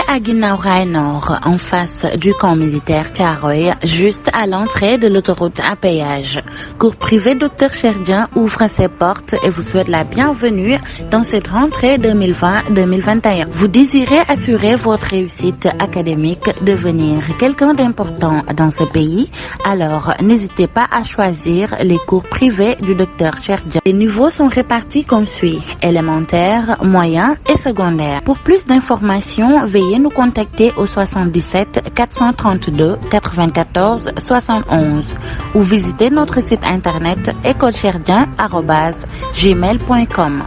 à Guinaw Rail Nord, en face du camp militaire Thiaroye, juste à l'entrée de l'autoroute à péage. Cours privé Dr Cherdien ouvre ses portes et vous souhaite la bienvenue dans cette rentrée 2020-2021. Vous désirez assurer votre réussite académique, devenir quelqu'un d'important dans ce pays? Alors, n'hésitez pas à choisir les cours privés du Dr Cherdien. Les niveaux sont répartis comme suit: élémentaire, moyen et secondaire. Pour plus d'informations, veuillez nous contacter au 77 432 94 71 ou visiter notre site internet écolecherdien@gmail.com.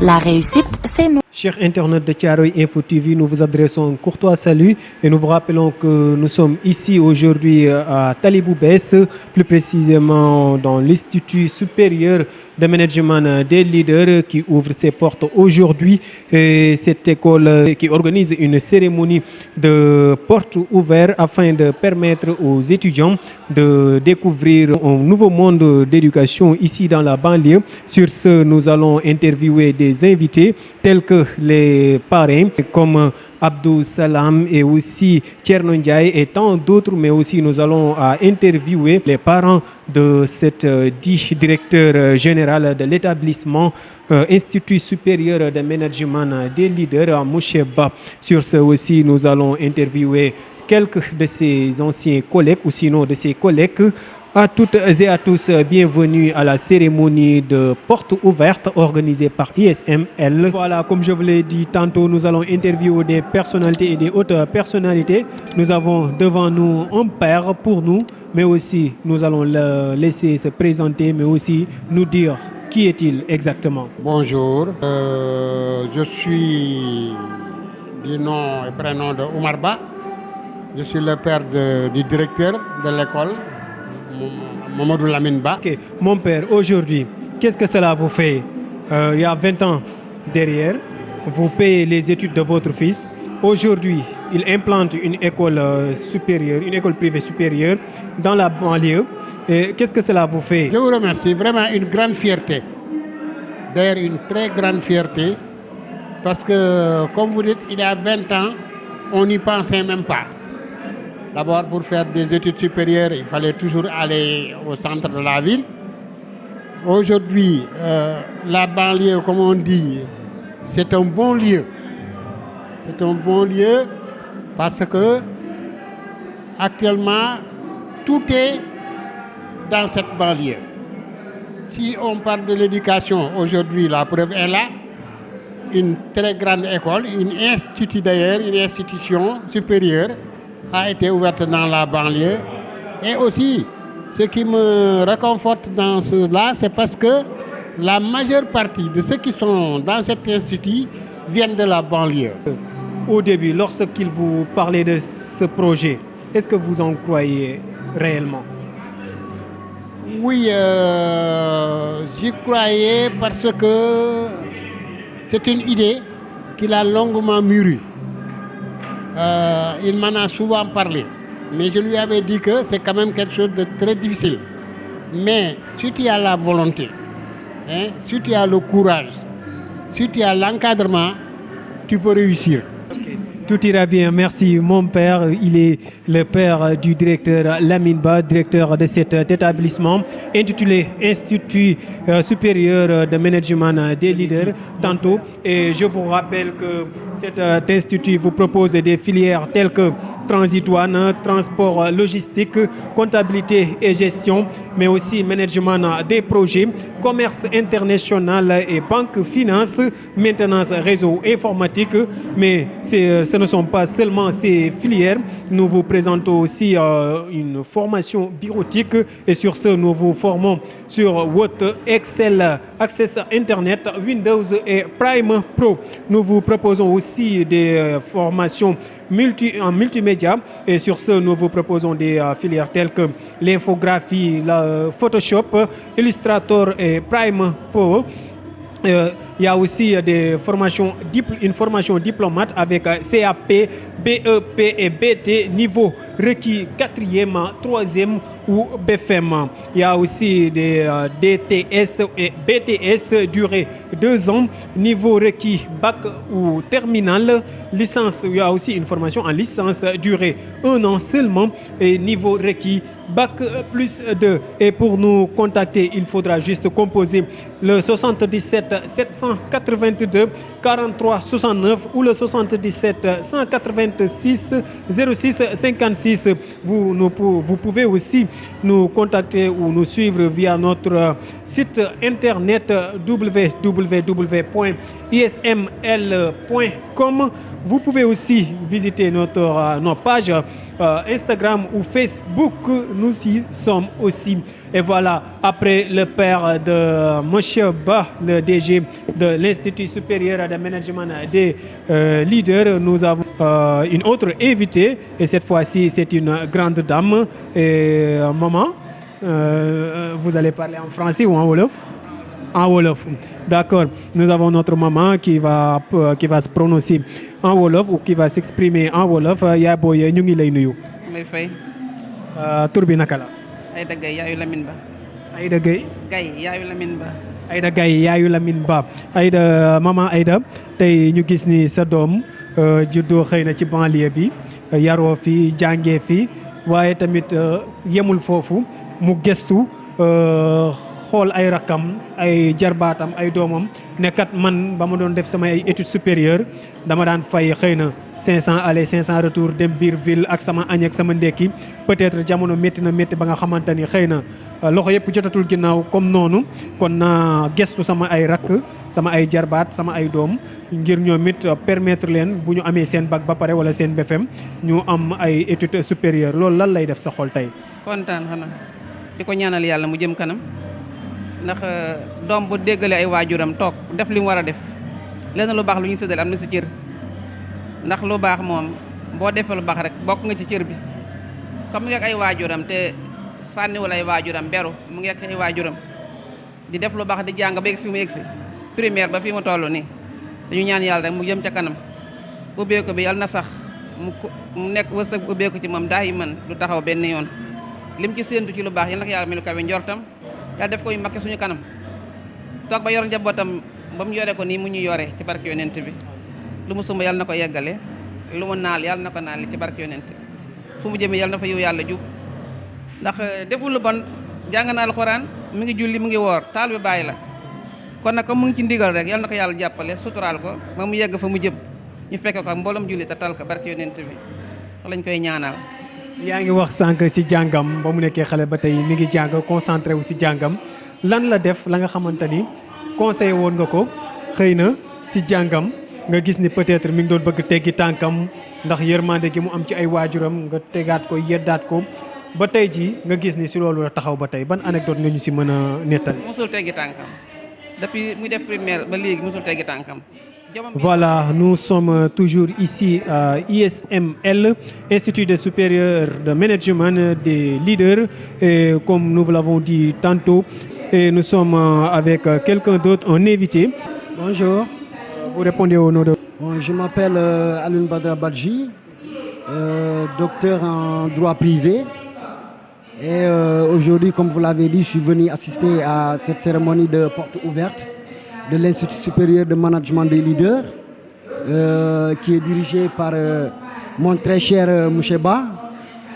La réussite, c'est nous. Chers internautes de Thiaroye Info TV, nous vous adressons un courtois salut et nous vous rappelons que nous sommes ici aujourd'hui à Talibou Bès, plus précisément dans l'Institut supérieur de management des leaders qui ouvre ses portes aujourd'hui. Et cette école qui organise une cérémonie de portes ouvertes afin de permettre aux étudiants de découvrir un nouveau monde d'éducation ici dans la banlieue. Sur ce, nous allons interviewer des invités tels que les parrains comme Abdou Salam et aussi Thierno Ndiaye et tant d'autres, mais aussi nous allons interviewer les parents de cet dit directeur général de l'établissement Institut supérieur de management des leaders, M. Ba. Sur ce aussi, nous allons interviewer quelques de ses anciens collègues ou sinon de ses collègues. À toutes et à tous, bienvenue à la cérémonie de porte ouverte organisée par ISML. Voilà, comme je vous l'ai dit tantôt, nous allons interviewer des personnalités et des hautes personnalités. Nous avons devant nous un père pour nous, mais aussi nous allons le laisser se présenter, mais aussi nous dire qui est-il exactement. Bonjour, je suis du nom et prénom de Oumar Ba. Je suis le père du directeur de l'école, Mamadou Lamine Ba. Okay. Mon père, aujourd'hui, qu'est-ce que cela vous fait? Il y a 20 ans derrière, vous payez les études de votre fils. Aujourd'hui, il implante une école supérieure, une école privée supérieure dans la banlieue. Qu'est-ce que cela vous fait? Je vous remercie, vraiment une grande fierté. D'ailleurs, une très grande fierté. Parce que, comme vous dites, il y a 20 ans, on n'y pensait même pas. D'abord, pour faire des études supérieures, il fallait toujours aller au centre de la ville. Aujourd'hui, la banlieue, comme on dit, c'est un bon lieu. C'est un bon lieu parce que, actuellement, tout est dans cette banlieue. Si on parle de l'éducation, aujourd'hui, la preuve est là. Une très grande école, une institut d'ailleurs, une institution supérieure a été ouverte dans la banlieue. Et aussi, ce qui me réconforte dans cela, c'est parce que la majeure partie de ceux qui sont dans cet institut viennent de la banlieue. Au début, lorsqu'il vous parlait de ce projet, est-ce que vous en croyez réellement? Oui, j'y croyais parce que c'est une idée qu'il a longuement mûrie. Il m'en a souvent parlé, mais je lui avais dit que c'est quand même quelque chose de très difficile. Mais si tu as la volonté, si tu as le courage, si tu as l'encadrement, tu peux réussir. Tout ira bien, merci. Mon père, il est le père du directeur Lamine Ba, directeur de cet établissement intitulé Institut supérieur de management des leaders, tantôt. Et je vous rappelle que cet institut vous propose des filières telles que transit-douane, transport logistique, comptabilité et gestion, mais aussi management des projets, commerce international et banque finance, maintenance réseau informatique. Mais ce ne sont pas seulement ces filières. Nous vous présentons aussi une formation bureautique et sur ce, nous vous formons sur Word, Excel, Access Internet, Windows et Prime Pro. Nous vous proposons aussi des formations en multimédia et sur ce, nous vous proposons des filières telles que l'infographie, Photoshop, Illustrator et Prime Pro. Il y a aussi une formation diplomate avec CAP, BEP et BT, niveau requis 4e, 3e ou BFM. Il y a aussi des DTS et BTS durée 2 ans, niveau requis bac ou terminal, licence, il y a aussi une formation en licence durée 1 an seulement et niveau requis bac plus 2. Et pour nous contacter, il faudra juste composer le 77 782 43 69 ou le 77 186 06 56. Vous pouvez aussi nous contacter ou nous suivre via notre site internet www.isml.com. Vous pouvez aussi visiter nos pages Instagram ou Facebook. Nous y sommes aussi. Et voilà, après le père de Monsieur Ba, le DG de l'Institut supérieur de management des leaders, nous avons une autre invitée. Et cette fois-ci, c'est une grande dame. Et maman, vous allez parler en français ou en wolof? En wolof. D'accord. Nous avons notre maman qui va se prononcer en wolof ou qui va s'exprimer en wolof. Yaa booy ñu ngi lay nuyu. May fay. Tur bi naka la? Aïda Gaye yaayu Lamine Ba. Aïda Gaye. Gaye yaayu Lamine Ba. Aïda Gaye yaayu Lamine Ba. Aïda maman Aïda tey ñu gis ni sa doom juddoo xëy na ci banlieue bi yaroo fi jàngee fi waaye tamit yemul foofu mu gëstu xool ay rakkam ay jarbaatam ay doomam nekkat man ba ma doon def sama ay études supérieures dama daan fay xëy na 500 aller 500 retour dem biir ville ak sama añ ak sama ndekki peut-être jamono métti na métti ba nga xamante ni xëy na loxo yëpp jotatul ginnaaw comme noonu kon naa gestu sama ay rakk sama ay jarbaat sama ay doom ngir ñoom it permettre leen bu ñu amee seen bac ba pare wala seen BFM ñu am ay études supérieures loolu lan lay def sa xol tey. kontaan xanaa di ko ñaanal yàlla mu jëm kanam ndax doom bu déggale ay waajuram toog def li mu war a def lenn lu baax lu ñu séddale am na si cër ndax lu baax moom boo defee lu baax rek bokk nga ci cër bi comme mu ngi ak ay waajuram te sànniwul ay waajuram beru mu ngi ak ay waajuram di def lu baax di jàng ba yegg si mu yegg si primaire ba fii mu toll nii dañu ñaan yàlla rek mu jëm ca kanam ubbeeku bi yàlla na sax mu nekk wërsëg ubbeeku ci moom daa yi man du taxaw benn yoon lim ci séentu ci lu baax yal na ko yàlla melu kawe njortam yàlla def ko yu makki suñu kanam toog ba yor njabootam ba mu yore ko nii mu ñu yore ci barke yonent bi lu mu sumb yàlla na ko yeggale lu mu naal yàlla na ko naal ci barke yonent bi fu mu jëmee yàlla na fa yiw yàlla jub ndax deful lu bon jàng na alxuraan mu ngi julli mu ngi woor taal bi bàyyi la kon nag comme mu ngi ci ndigal rek yàlla na ko yàlla jàppale suturaal ko ba mu yegg fa mu jëm ñu fekke ko ak mbooloom julli te tal ko barke yonent bi lañ koy ñaanal. yaa ngi wax sànq ci jàngam ba mu nekkee xale ba tey mi ngi jàng concentré wu ci jàngam lan la def la nga xamante ni conseillé woon nga ko xëy na ci jàngam nga gis ni peut-être mi ngi doon bëgg teggi tànkam ndax yërmande gi mu am ci ay waajuram nga tegaat ko yeddaat ko ba tey ji nga gis ni ci loolu la taxaw ba tey ban anecdote nga ñu ci mën a nettali. musul teggi tànkam depuis muy def primaire ba léegi musul teggi tànkam. Voilà, nous sommes toujours ici à ISML, Institut de supérieur de management des leaders, et comme nous vous l'avons dit tantôt, et nous sommes avec quelqu'un d'autre, un invité. Bonjour. Vous répondez au nom de... Bon, je m'appelle Alun Badra Badji, docteur en droit privé. Et aujourd'hui, comme vous l'avez dit, je suis venu assister à cette cérémonie de porte ouverte de l'Institut supérieur de management des leaders, qui est dirigé par mon très cher Moucheba,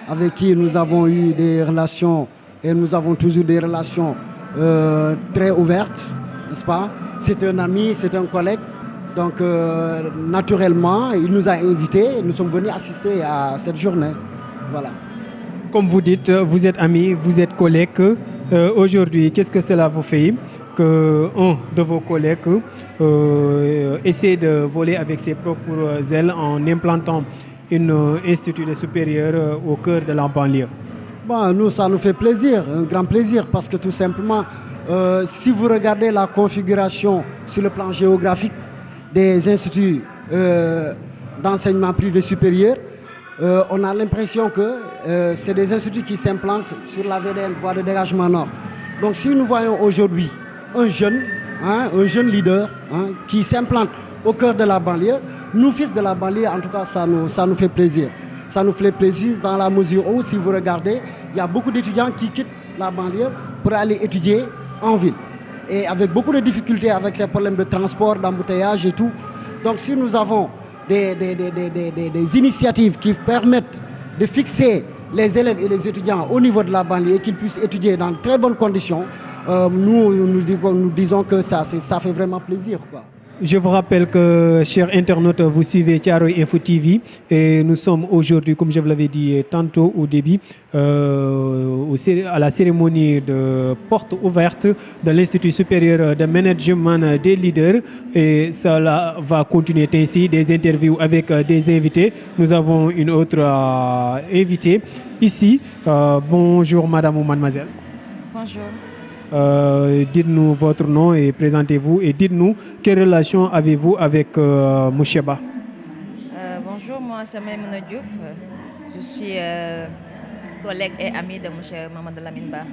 avec qui nous avons eu des relations et nous avons toujours des relations très ouvertes, n'est-ce pas? C'est un ami, c'est un collègue. Donc naturellement, il nous a invités et nous sommes venus assister à cette journée. Voilà. Comme vous dites, vous êtes amis, vous êtes collègues. Aujourd'hui, qu'est-ce que cela vous fait qu'un de vos collègues essaie de voler avec ses propres ailes en implantant un institut de supérieur au cœur de la banlieue? Bon, nous, ça nous fait plaisir, un grand plaisir, parce que tout simplement, si vous regardez la configuration sur le plan géographique des instituts d'enseignement privé supérieur, on a l'impression que c'est des instituts qui s'implantent sur la VDN, voie de dégagement nord. Donc si nous voyons aujourd'hui un jeune leader qui s'implante au cœur de la banlieue, nous, fils de la banlieue, en tout cas, ça nous fait plaisir. ça nous fait plaisir dans la mesure où, si vous regardez, il y a beaucoup d'étudiants qui quittent la banlieue pour aller étudier en ville. Et avec beaucoup de difficultés avec ces problèmes de transport, d'embouteillage et tout. Donc si nous avons des initiatives qui permettent de fixer les élèves et les étudiants au niveau de la banlieue et qu'ils puissent étudier dans de très bonnes conditions, nous disons que ça fait vraiment plaisir, quoi. Je vous rappelle que, chers internautes, vous suivez Thiaroye Info TV et nous sommes aujourd'hui, comme je vous l'avais dit tantôt au début, à la cérémonie de porte ouverte de l'Institut supérieur de management des leaders et cela va continuer ainsi, des interviews avec des invités. Nous avons une autre invitée ici. Bonjour madame ou mademoiselle. Bonjour. Dites-nous votre nom et présentez-vous et dites-nous quelle relation avez-vous avec Moucheba. Bonjour, moi c'est Maïmouna Diouf. Je suis collègue et amie de M. Mamadou Lamine Ba.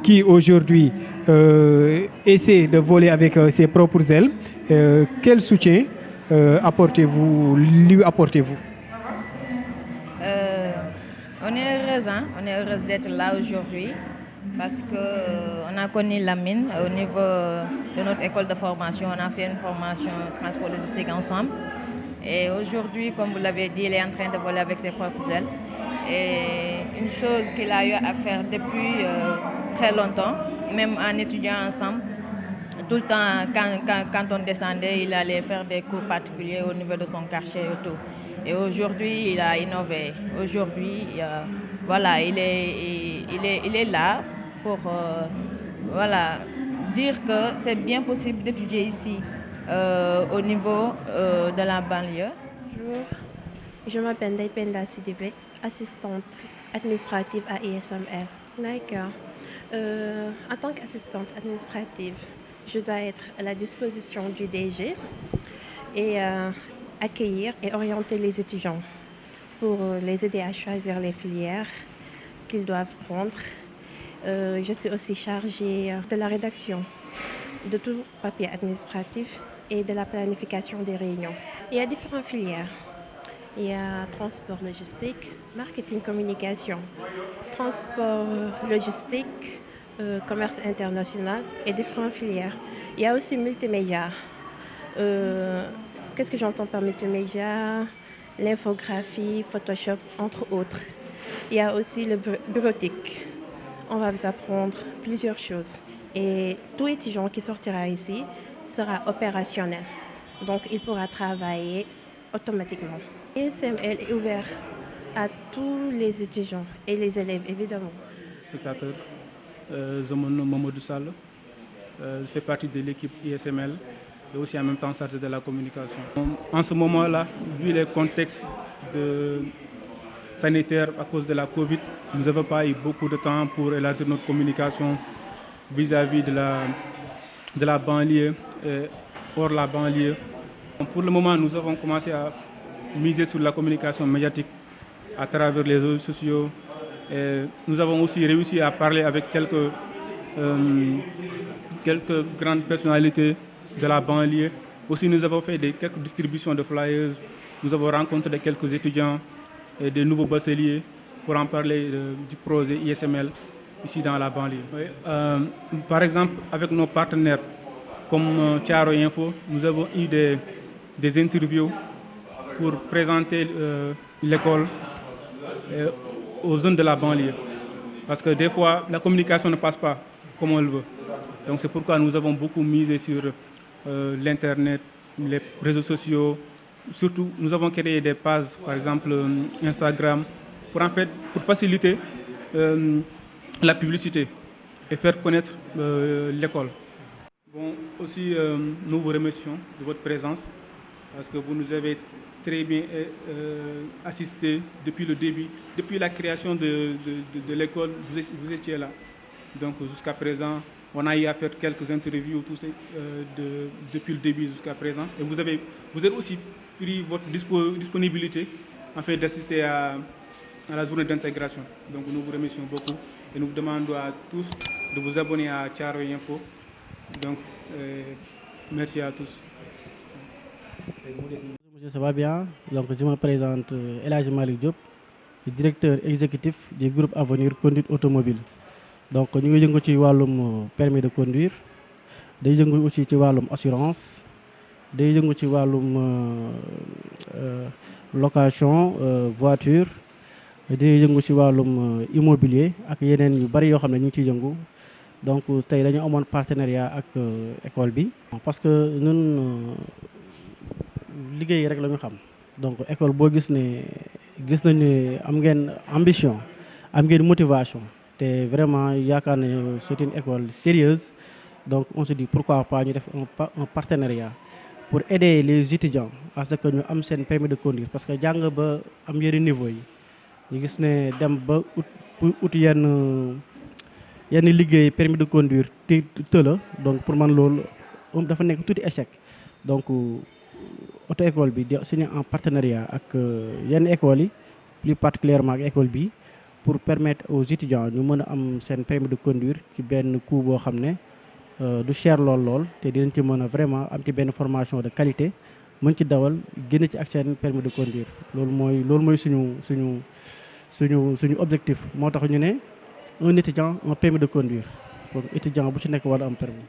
Qui aujourd'hui essaie de voler avec ses propres ailes. Quel soutien lui apportez-vous? On est heureuse d'être là aujourd'hui parce qu'on a connu Lamine au niveau de notre école de formation. On a fait une formation transport logistique ensemble. Et aujourd'hui, comme vous l'avez dit, il est en train de voler avec ses propres ailes. Et une chose qu'il a eu à faire depuis très longtemps, même en étudiant ensemble, tout le temps, quand on descendait, il allait faire des cours particuliers au niveau de son quartier et tout. Et aujourd'hui, il a innové. Aujourd'hui, voilà, il est là pour dire que c'est bien possible d'étudier ici au niveau de la banlieue. Bonjour, je m'appelle Daipenda Sidibé, assistante administrative à ISML. D'accord. En tant qu'assistante administrative, je dois être à la disposition du DG et accueillir et orienter les étudiants pour les aider à choisir les filières qu'ils doivent prendre. Je suis aussi chargée de la rédaction de tout papier administratif et de la planification des réunions. Il y a différentes filières. Il y a transport logistique, marketing communication, transport logistique, commerce international et différentes filières. Il y a aussi multimédia. Qu'est-ce que j'entends par multimédia? L'infographie, Photoshop, entre autres. Il y a aussi le bureautique. On va vous apprendre plusieurs choses. Et tout étudiant qui sortira ici sera opérationnel. Donc, il pourra travailler automatiquement. ISML est ouvert à tous les étudiants et les élèves, évidemment. Spectateur, je me nomme Mamadou Sall. Je fais partie de l'équipe ISML et aussi en même temps chargé de la communication. En ce moment-là, vu les contextes sanitaires à cause de la Covid, nous n'avons pas eu beaucoup de temps pour élargir notre communication vis-à-vis de la banlieue et hors la banlieue. Pour le moment, nous avons commencé à miser sur la communication médiatique à travers les réseaux sociaux. Et nous avons aussi réussi à parler avec quelques grandes personnalités de la banlieue. Aussi, nous avons fait quelques distributions de flyers. Nous avons rencontré quelques étudiants et des nouveaux bacheliers pour en parler du projet ISML ici dans la banlieue. Oui, par exemple, avec nos partenaires comme Thiaroye Info, nous avons eu des interviews pour présenter l'école aux zones de la banlieue. Parce que des fois, la communication ne passe pas comme on le veut. Donc c'est pourquoi nous avons beaucoup misé sur l'Internet, les réseaux sociaux. Surtout, nous avons créé des pages, par exemple Instagram, pour faciliter la publicité et faire connaître l'école. Bon, aussi, nous vous remercions de votre présence parce que vous nous avez très bien assisté depuis le début, depuis la création de l'école, vous étiez là. Donc jusqu'à présent, on a eu à faire quelques interviews depuis le début jusqu'à présent. Et vous avez aussi pris votre disponibilité en fait d'assister à la journée d'intégration. Donc nous vous remercions beaucoup et nous vous demandons à tous de vous abonner à Thiaroye Info. Donc merci à tous. Ça va bien. Donc, je me présente El Hadji Malick Diop, directeur exécutif du groupe Avenir Conduite Automobile. Donc, nous ngi yëngu ci wàllum permis de conduire, day yëngu aussi ci wàllum assurance, day yëngu ci wàllum location voiture, day yëngu ci wàllum immobilier ak yeneen yu bari yoo xam ne ñu ngi ciy yëngu. Donc tey dañu amoon partenariat ak école bi. Parce que ñun liggéey rek la ñu xam. Donc école boo gis nañ ne am ngeen ambition, am ngeen motivation te vraiment yaakaar nañu c'est une école sérieuse. Donc on se dit pourquoi pas ñu def un partenariat pour aider les étudiants à ce que ñu am seen permis de conduire, parce que jàng ba am yenn niveau yi ñu gis ne dem ba ut yenn liggéey permis de conduire te la. Donc pour man loolu dafa nekk tuuti échec. Donc auto école bi di signé en partenariat ak yenn écoles yi, plus particulièrement ak école bi, pour permettre aux étudiants ñu mën a am seen permis de conduire ci benn coût boo xam ne du cher lool te dinañ ci mën a vraiment am ci benn formation de qualité, mën ci dawal génn ci ak seen permis de conduire. loolu mooy suñu objectif. Moo tax ñu ne un étudiant un permis de conduire, donc étudiant bu ci nekk war a am permis.